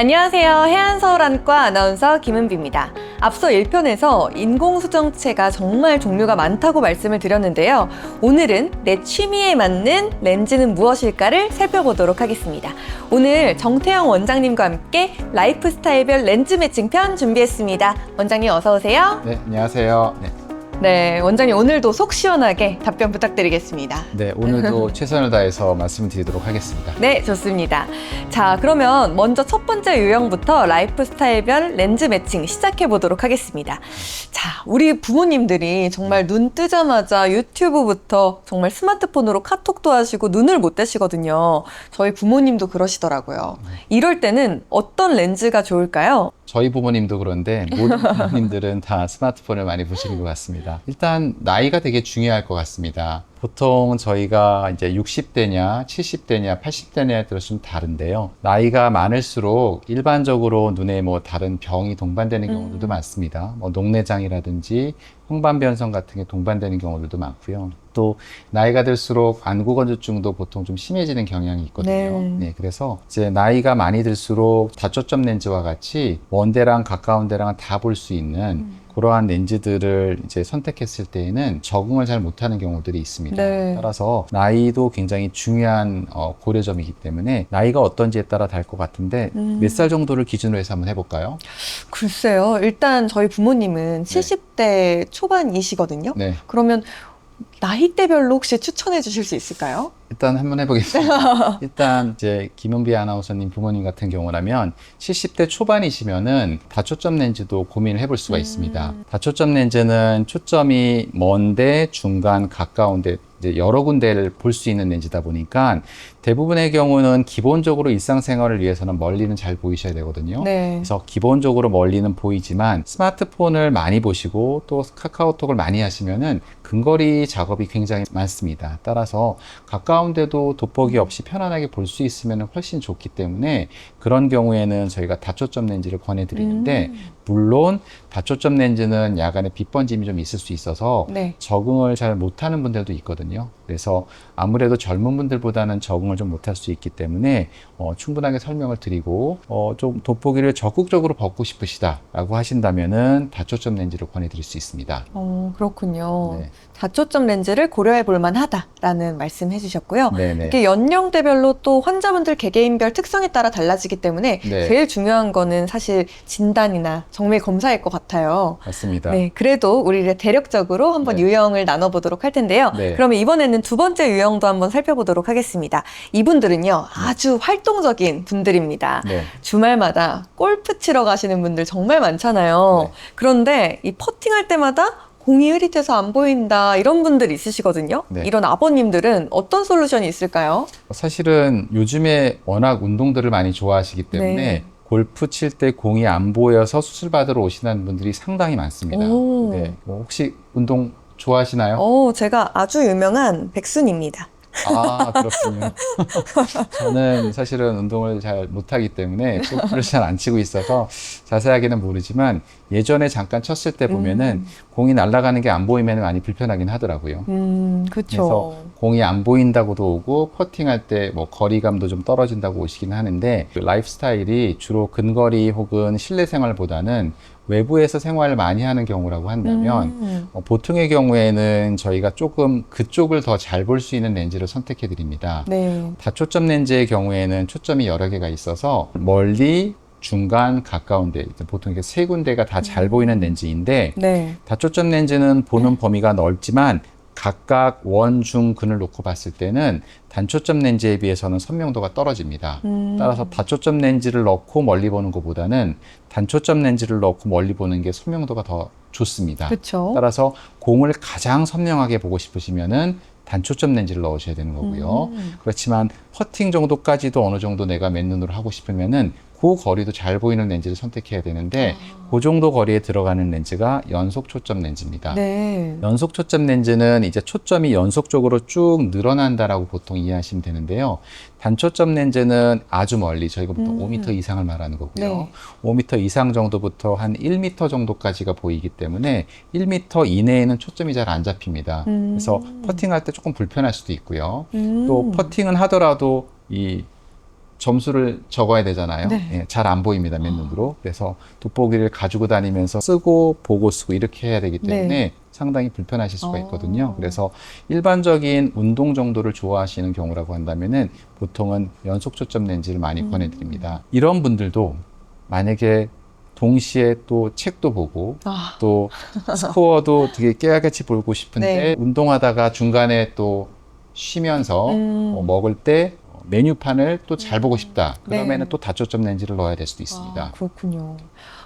안녕하세요. 해안서울안과 아나운서 김은비입니다. 앞서 1편에서 인공수정체가 정말 종류가 많다고 말씀을 드렸는데요. 오늘은 내 취미에 맞는 렌즈는 무엇일까를 살펴보도록 하겠습니다. 오늘 정태영 원장님과 함께 라이프 스타일별 렌즈 매칭 편 준비했습니다. 원장님 어서 오세요. 네, 안녕하세요. 네, 원장님 오늘도 속 시원하게 답변 부탁드리겠습니다. 네, 오늘도 최선을 다해서 말씀드리도록 하겠습니다. 네, 좋습니다. 자, 그러면 먼저 첫 번째 유형부터 라이프 스타일별 렌즈 매칭 시작해 보도록 하겠습니다. 자, 우리 부모님들이 정말 눈 뜨자마자 유튜브부터 정말 스마트폰으로 카톡도 하시고 눈을 못 떼시거든요. 저희 부모님도 그러시더라고요. 이럴 때는 어떤 렌즈가 좋을까요? 저희 부모님도 그런데 모든 부모님들은 다 스마트폰을 많이 보시는 것 같습니다. 일단 나이가 되게 중요할 것 같습니다. 보통 저희가 이제 60대냐, 70대냐, 80대냐에 따라서 좀 다른데요. 나이가 많을수록 일반적으로 눈에 뭐 다른 병이 동반되는 경우들도 많습니다. 뭐 녹내장이라든지 홍반변성 같은 게 동반되는 경우들도 많고요. 또 나이가 들수록 안구건조증도 보통 좀 심해지는 경향이 있거든요. 네, 그래서 이제 나이가 많이 들수록 다초점 렌즈와 같이 먼 데랑 가까운 데랑 다 볼 수 있는 그러한 렌즈들을 이제 선택했을 때에는 적응을 잘 못하는 경우들이 있습니다. 네. 따라서 나이도 굉장히 중요한 고려점이기 때문에 나이가 어떤지에 따라 다를 것 같은데 몇 살 정도를 기준으로 해서 한번 해볼까요? 글쎄요. 일단 저희 부모님은 70대 초반이시거든요. 네. 그러면 나이대별로 혹시 추천해 주실 수 있을까요? 일단 한번 해보겠습니다. 일단 이제 김은비 아나운서님 부모님 같은 경우라면 70대 초반이시면은 다초점 렌즈도 고민을 해볼 수가 있습니다. 다초점 렌즈는 초점이 먼데, 중간, 가까운데 이제 여러 군데를 볼 수 있는 렌즈다 보니까 대부분의 경우는 기본적으로 일상생활을 위해서는 멀리는 잘 보이셔야 되거든요. 네. 그래서 기본적으로 멀리는 보이지만 스마트폰을 많이 보시고 또 카카오톡을 많이 하시면은 근거리 작업이 굉장히 많습니다. 따라서 가까운데도 돋보기 없이 편안하게 볼 수 있으면 훨씬 좋기 때문에 그런 경우에는 저희가 다초점 렌즈를 권해드리는데 물론 다초점 렌즈는 야간에 빛 번짐이 좀 있을 수 있어서 네. 적응을 잘 못하는 분들도 있거든요. 그래서 아무래도 젊은 분들보다는 적응을 좀 못할 수 있기 때문에 충분하게 설명을 드리고 좀 돋보기를 적극적으로 벗고 싶으시다라고 하신다면은 다초점 렌즈를 권해드릴 수 있습니다. 그렇군요. 네. 다초점 렌즈를 고려해 볼 만하다라는 말씀 해주셨고요. 네네. 이게 연령대별로 또 환자분들 개개인별 특성에 따라 달라지기 때문에 네. 제일 중요한 거는 사실 진단이나 정밀 검사일 것 같아요. 맞습니다. 네, 그래도 우리 대략적으로 한번 네. 유형을 나눠보도록 할 텐데요. 네. 그러면 이번에는 두 번째 유형도 한번 살펴보도록 하겠습니다. 이분들은요, 아주 활동적인 분들입니다. 네. 주말마다 골프 치러 가시는 분들 정말 많잖아요. 네. 그런데 이 퍼팅할 때마다 공이 흐릿해서 안 보인다 이런 분들 있으시거든요. 네. 이런 아버님들은 어떤 솔루션이 있을까요? 사실은 요즘에 워낙 운동들을 많이 좋아하시기 때문에 네. 골프 칠 때 공이 안 보여서 수술 받으러 오시는 분들이 상당히 많습니다. 오. 네. 혹시 운동 좋아하시나요? 제가 아주 유명한 백순입니다. 아, 그렇군요. 저는 사실은 운동을 잘 못하기 때문에 골프를 잘 안 치고 있어서 자세하게는 모르지만 예전에 잠깐 쳤을 때 보면은 공이 날아가는 게 안 보이면 많이 불편하긴 하더라고요. 그래서 그렇죠. 공이 안 보인다고도 오고 퍼팅할 때 뭐 거리감도 좀 떨어진다고 오시긴 하는데 그 라이프 스타일이 주로 근거리 혹은 실내 생활보다는 외부에서 생활을 많이 하는 경우라고 한다면 보통의 경우에는 저희가 조금 그쪽을 더 잘 볼 수 있는 렌즈를 선택해 드립니다. 네. 다초점 렌즈의 경우에는 초점이 여러 개가 있어서 멀리, 중간, 가까운데 보통 이렇게 세 군데가 다 잘 보이는 렌즈인데 네. 다초점 렌즈는 보는 범위가 넓지만 각각 원, 중, 근을 놓고 봤을 때는 단초점 렌즈에 비해서는 선명도가 떨어집니다. 따라서 다초점 렌즈를 넣고 멀리 보는 것보다는 단초점 렌즈를 넣고 멀리 보는 게 선명도가 더 좋습니다. 그렇죠. 따라서 공을 가장 선명하게 보고 싶으시면은 단초점 렌즈를 넣으셔야 되는 거고요. 그렇지만 퍼팅 정도까지도 어느 정도 내가 맨눈으로 하고 싶으면은 그 거리도 잘 보이는 렌즈를 선택해야 되는데 그 정도 거리에 들어가는 렌즈가 연속 초점 렌즈입니다. 네. 연속 초점 렌즈는 이제 초점이 연속적으로 쭉 늘어난다라고 보통 이해하시면 되는데요. 단초점 렌즈는 아주 멀리 저희가 보통 5m 이상을 말하는 거고요. 네. 5m 이상 정도부터 한 1m 정도까지가 보이기 때문에 1m 이내에는 초점이 잘 안 잡힙니다. 그래서 퍼팅할 때 조금 불편할 수도 있고요. 또 퍼팅은 하더라도 이 점수를 적어야 되잖아요. 네. 예, 잘 안 보입니다, 맨눈으로. 그래서 돋보기를 가지고 다니면서 쓰고 보고 쓰고 이렇게 해야 되기 때문에 네. 상당히 불편하실 수가 있거든요. 그래서 일반적인 운동 정도를 좋아하시는 경우라고 한다면은 보통은 연속 초점 렌즈를 많이 권해드립니다. 이런 분들도 만약에 동시에 또 책도 보고 아, 또 스코어도 되게 깨알같이 보고 싶은데 네. 운동하다가 중간에 또 쉬면서 먹을 때 메뉴판을 또 잘 보고 싶다. 그러면은 네. 또 다초점 렌즈를 넣어야 될 수도 있습니다. 아, 그렇군요.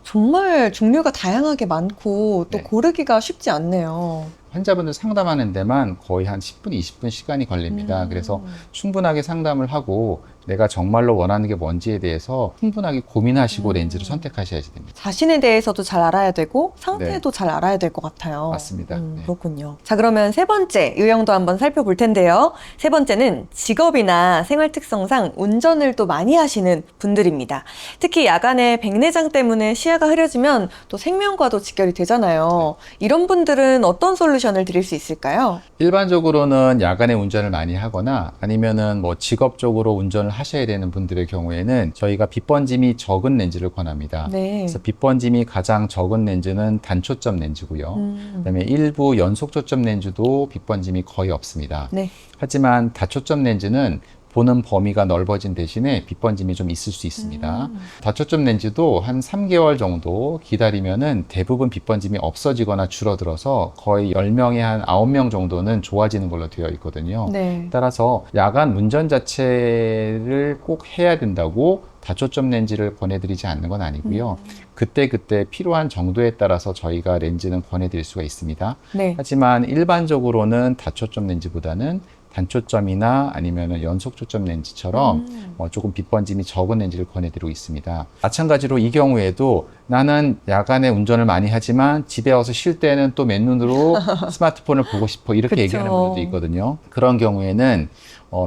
정말 종류가 다양하게 많고 또 네. 고르기가 쉽지 않네요. 환자분들 상담하는 데만 거의 한 10분, 20분 시간이 걸립니다. 그래서 충분하게 상담을 하고 내가 정말로 원하는 게 뭔지에 대해서 충분하게 고민하시고 렌즈를 선택하셔야지 됩니다. 자신에 대해서도 잘 알아야 되고 상태도 잘 알아야 될 것 같아요. 맞습니다. 네. 그렇군요. 자, 그러면 세 번째 유형도 한번 살펴볼 텐데요. 세 번째는 직업이나 생활 특성상 운전을 또 많이 하시는 분들입니다. 특히 야간에 백내장 때문에 시야가 흐려지면 또 생명과도 직결이 되잖아요. 이런 분들은 어떤 솔루션을 드릴 수 있을까요? 일반적으로는 야간에 운전을 많이 하거나 아니면은 뭐 직업적으로 운전을 하셔야 되는 분들의 경우에는 저희가 빛번짐이 적은 렌즈를 권합니다. 네. 그래서 빛번짐이 가장 적은 렌즈는 단초점 렌즈고요. 그다음에 일부 연속초점 렌즈도 빛번짐이 거의 없습니다. 네. 하지만 다초점 렌즈는 보는 범위가 넓어진 대신에 빛번짐이 좀 있을 수 있습니다. 다초점 렌즈도 한 3개월 정도 기다리면은 대부분 빛번짐이 없어지거나 줄어들어서 거의 10명에 한 9명 정도는 좋아지는 걸로 되어 있거든요. 네. 따라서 야간 운전 자체를 꼭 해야 된다고 다초점 렌즈를 권해드리지 않는 건 아니고요. 그때그때 필요한 정도에 따라서 저희가 렌즈는 권해드릴 수가 있습니다. 네. 하지만 일반적으로는 다초점 렌즈보다는 단초점이나 아니면 연속초점 렌즈처럼 조금 빛번짐이 적은 렌즈를 권해드리고 있습니다. 마찬가지로 이 경우에도 나는 야간에 운전을 많이 하지만 집에 와서 쉴 때는 또 맨눈으로 스마트폰을 보고 싶어 이렇게 그쵸. 얘기하는 분들도 있거든요. 그런 경우에는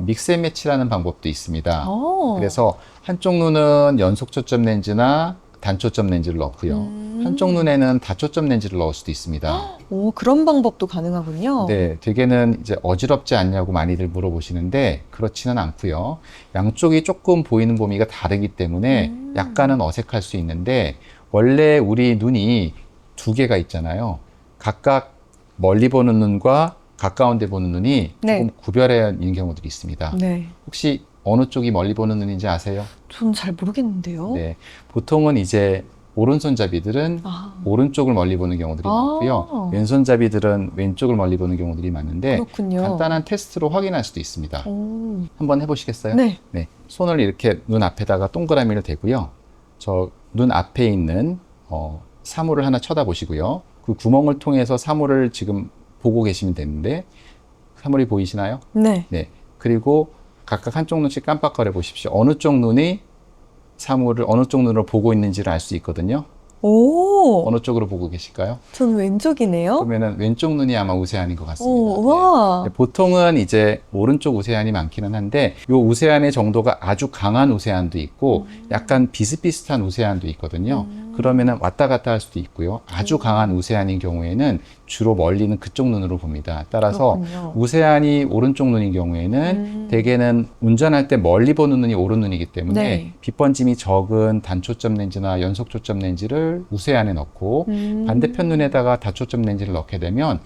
믹스앤매치라는 방법도 있습니다. 그래서 한쪽 눈은 연속초점 렌즈나 단초점 렌즈를 넣고요. 한쪽 눈에는 다초점 렌즈를 넣을 수도 있습니다. 오, 그런 방법도 가능하군요. 네, 대개는 이제 어지럽지 않냐고 많이들 물어보시는데 그렇지는 않고요. 양쪽이 조금 보이는 범위가 다르기 때문에 약간은 어색할 수 있는데 원래 우리 눈이 두 개가 있잖아요. 각각 멀리 보는 눈과 가까운 데 보는 눈이 네. 조금 구별해 있는 경우들이 있습니다. 네. 혹시 어느 쪽이 멀리 보는 눈인지 아세요? 전 잘 모르겠는데요. 네, 보통은 이제 오른손잡이들은 아, 오른쪽을 멀리 보는 경우들이 많고요. 왼손잡이들은 왼쪽을 멀리 보는 경우들이 많은데 그렇군요. 간단한 테스트로 확인할 수도 있습니다. 오. 한번 해보시겠어요? 네. 네, 손을 이렇게 눈 앞에다가 동그라미를 대고요. 저 눈 앞에 있는 사물을 하나 쳐다보시고요. 그 구멍을 통해서 사물을 지금 보고 계시면 되는데 사물이 보이시나요? 네. 네. 그리고 각각 한쪽 눈씩 깜빡거려 보십시오. 어느 쪽 눈이 사물을 어느 쪽 눈으로 보고 있는지를 알 수 있거든요. 오, 어느 쪽으로 보고 계실까요? 전 왼쪽이네요. 그러면은 왼쪽 눈이 아마 우세한인 것 같습니다. 오, 와. 네. 보통은 이제 오른쪽 우세한이 많기는 한데 이 우세한의 정도가 아주 강한 우세한도 있고 약간 비슷비슷한 우세한도 있거든요. 그러면은 왔다 갔다 할 수도 있고요. 아주 강한 우세한인 경우에는 주로 멀리는 그쪽 눈으로 봅니다. 따라서 그렇군요. 우세한이 오른쪽 눈인 경우에는 대개는 운전할 때 멀리 보는 눈이 오른 눈이기 때문에 네. 빛번짐이 적은 단초점 렌즈나 연속초점 렌즈를 우세한에 넣고 반대편 눈에다가 다초점 렌즈를 넣게 되면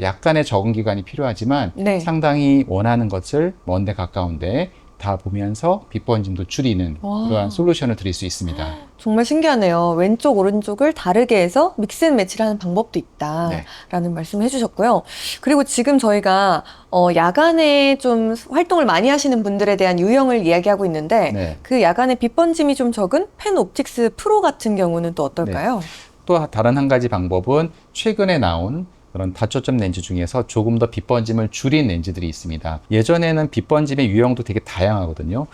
약간의 적응 기간이 필요하지만 네. 상당히 원하는 것을 먼데 가까운데 다 보면서 빛번짐도 줄이는 와. 그러한 솔루션을 드릴 수 있습니다. 정말 신기하네요. 왼쪽, 오른쪽을 다르게 해서 믹스앤매치를 하는 방법도 있다라는 말씀을 해주셨고요. 그리고 지금 저희가 야간에 좀 활동을 많이 하시는 분들에 대한 유형을 이야기하고 있는데 네. 그 야간에 빛번짐이 좀 적은 펜옵틱스 프로 같은 경우는 또 어떨까요? 또 다른 한 가지 방법은 최근에 나온 그런 다초점 렌즈 중에서 조금 더 빛번짐을 줄인 렌즈들이 있습니다. 예전에는 빛번짐의 유형도 되게 다양하거든요.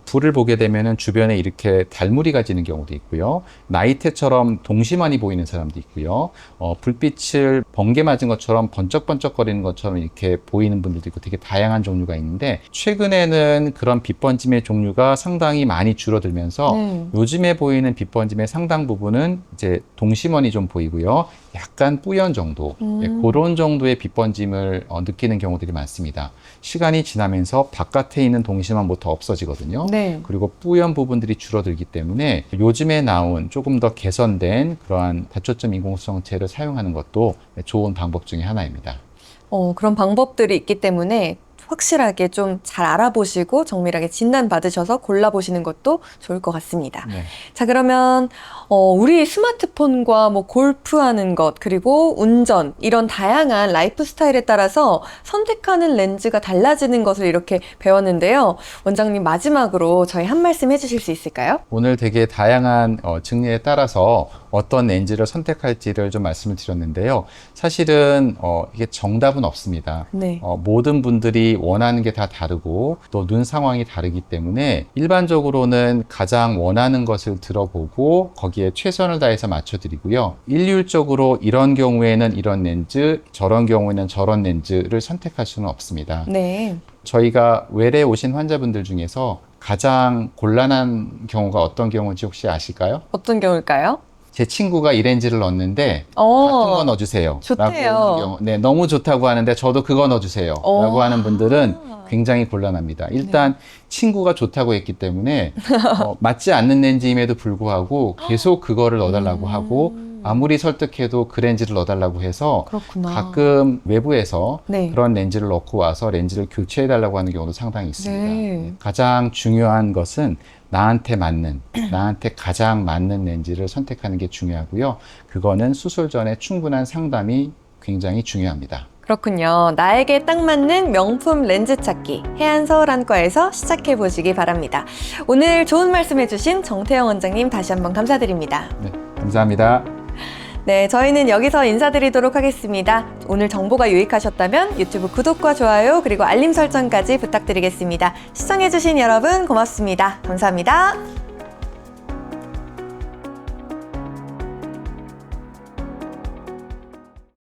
불을 보게 되면은 주변에 이렇게 달무리가 지는 경우도 있고요. 나이테처럼 동시만이 보이는 사람도 있고요. 불빛을 번개 맞은 것처럼 번쩍번쩍거리는 것처럼 이렇게 보이는 분들도 있고 되게 다양한 종류가 있는데 최근에는 그런 빛번짐의 종류가 상당히 많이 줄어들면서 요즘에 보이는 빛번짐의 상당 부분은 이제 동시만이 좀 보이고요. 약간 뿌연 정도, 그런 정도의 빛번짐을 느끼는 경우들이 많습니다. 시간이 지나면서 바깥에 있는 동시만부터 없어지거든요. 줄어들거든요. 네. 그리고 뿌연 부분들이 줄어들기 때문에 요즘에 나온 조금 더 개선된 그러한 다초점 인공수정체를 사용하는 것도 좋은 방법 중에 하나입니다. 그런 방법들이 있기 때문에 확실하게 좀 잘 알아보시고 정밀하게 진단받으셔서 골라보시는 것도 좋을 것 같습니다. 네. 자, 그러면 우리 스마트폰과 뭐 골프하는 것, 그리고 운전, 이런 다양한 라이프 스타일에 따라서 선택하는 렌즈가 달라지는 것을 이렇게 배웠는데요. 원장님, 마지막으로 저희 한 말씀 해주실 수 있을까요? 오늘 되게 다양한 증례에 따라서 어떤 렌즈를 선택할지를 좀 말씀을 드렸는데요. 사실은 이게 정답은 없습니다. 네. 모든 분들이 원하는 게 다 다르고 또 눈 상황이 다르기 때문에 일반적으로는 가장 원하는 것을 들어보고 거기에 최선을 다해서 맞춰드리고요. 일률적으로 이런 경우에는 이런 렌즈, 저런 경우에는 저런 렌즈를 선택할 수는 없습니다. 네. 저희가 외래 오신 환자분들 중에서 가장 곤란한 경우가 어떤 경우인지 혹시 아실까요? 어떤 경우일까요? 제 친구가 이 렌즈를 넣었는데 같은 거 넣어주세요. 좋대요. 라고 하는 경우. 네, 너무 좋다고 하는데 저도 그거 넣어주세요. 라고 하는 분들은 굉장히 곤란합니다. 일단 친구가 좋다고 했기 때문에 맞지 않는 렌즈임에도 불구하고 계속 그거를 넣어달라고 하고 아무리 설득해도 그 렌즈를 넣어달라고 해서 그렇구나. 가끔 외부에서 네. 그런 렌즈를 넣고 와서 렌즈를 교체해달라고 하는 경우도 상당히 있습니다. 네. 가장 중요한 것은 나한테 맞는, 나한테 가장 맞는 렌즈를 선택하는 게 중요하고요. 그거는 수술 전에 충분한 상담이 굉장히 중요합니다. 그렇군요. 나에게 딱 맞는 명품 렌즈 찾기 해안서울안과에서 시작해 보시기 바랍니다. 오늘 좋은 말씀 해주신 정태영 원장님 다시 한번 감사드립니다. 네, 감사합니다. 네, 저희는 여기서 인사드리도록 하겠습니다. 오늘 정보가 유익하셨다면 유튜브 구독과 좋아요 그리고 알림 설정까지 부탁드리겠습니다. 시청해주신 여러분 고맙습니다. 감사합니다.